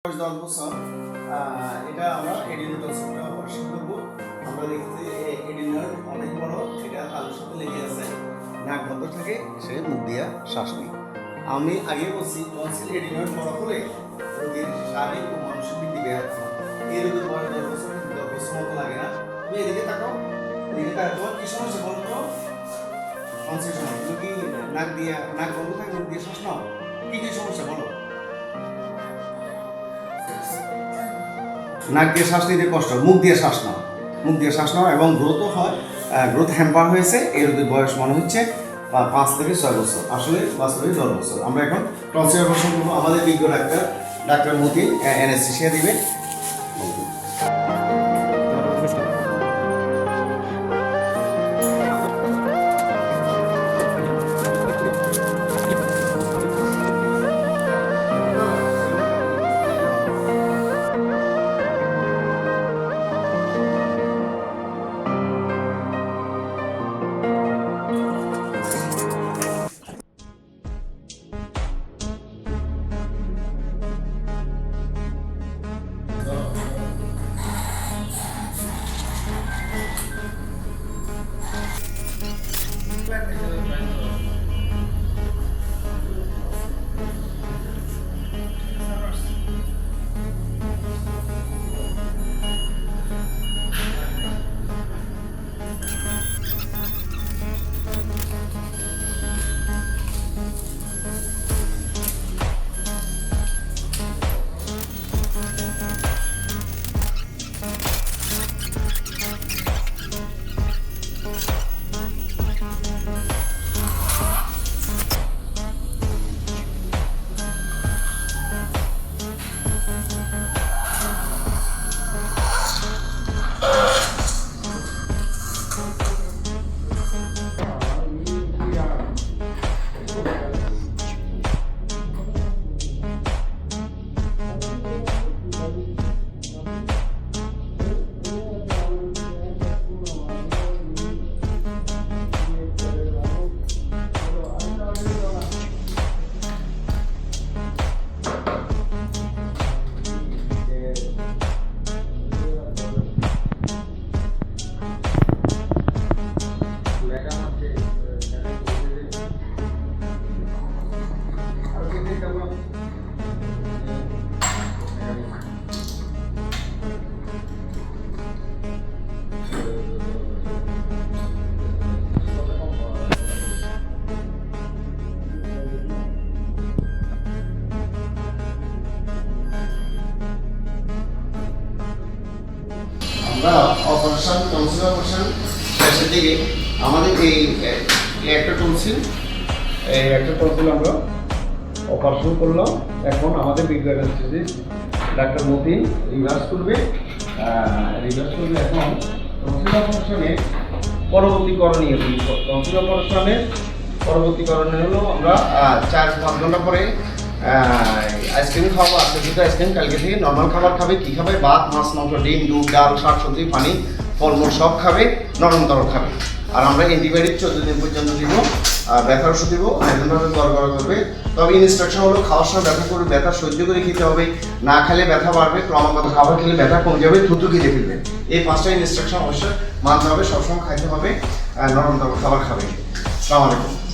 10 বছর এটা আমরা এডিনোটক্সিনটা অপারেশন করব। আমরা দেখতে এডিনয়েড অনেক বড়, এটা তালুর সাথে লেগে আছে, নাক বন্ধ থাকে, সে মুখ দিয়া শ্বাস নেই। আমি আগে বলছি টনসিল এডিনয়েড বড় হলে রোগীর শারীরিক ও মানসিক বৃদ্ধি ব্যাহত হয়। এই রোগের বয়স 10 বছর, 10 বছর মতো লাগে না। তুমি এদিকে তাকাও, এদিকে তাকাও, তোমার কি সমস্যা বলো তো? টনসিল সমস্যা, তুমি কি নাক বন্ধ থাকে, মুখ দিয়ে শ্বাস নাও, কি সমস্যা বলো? নাক দিয়ে শ্বাস নিতে কষ্ট, মুখ দিয়ে শ্বাস নাও এবং গ্রোথও হয়, গ্রোথ হ্যাম্পার হয়েছে। এই রোগীর বয়স মনে হচ্ছে 5 থেকে 6 বছর, আসলে বাস্তবে 10 বছর। আমরা এখন টনসিল অপারেশন করবো। আমাদের বিজ্ঞ ডাক্তার মতিন অ্যানেস্থেসিয়া দিবে। টনসিল অপারেশন শেষের দিকে আমাদের এই একটা টনসিল আমরা অপারেশন করলাম। এখন আমাদের বিজ্ঞ ডাক্তার মতিন রিভার্স করবে। এখন টনসিল অপারেশনের পরবর্তী করণীয় হলো আমরা 4-5 ঘন্টা পরে আইসক্রিম খাওয়াবো। আজকে কিন্তু আইসক্রিম, কালকে থেকে নর্মাল খাবার খাবে। কি খাবে? ভাত, মাছ, মাংস, ডিম, দুধ, ডাল, শাকসবজি, পানি, ফলমূল সব খাবে, নরম তরল খাবে। আর আমরা অ্যান্টিবায়োটিক 14 দিন পর্যন্ত দিব, ব্যথার ওষুধ দিব, এমনভাবে গড়গড়া করবে। তবে ইনস্ট্রাকশন হলো খাওয়ার সময় ব্যথা করবে, ব্যথা সহ্য করে খেতে হবে, না খেলে ব্যথা বাড়বে, ক্রমাগত খাবার খেলে ব্যথা কমে যাবে, থুতু খেতে ফেলবে। এই 5টা ইনস্ট্রাকশন অবশ্যই মানতে হবে, সবসময় খাইতে হবে, নরম তরল খাবার খাবে। আসসালামু আলাইকুম।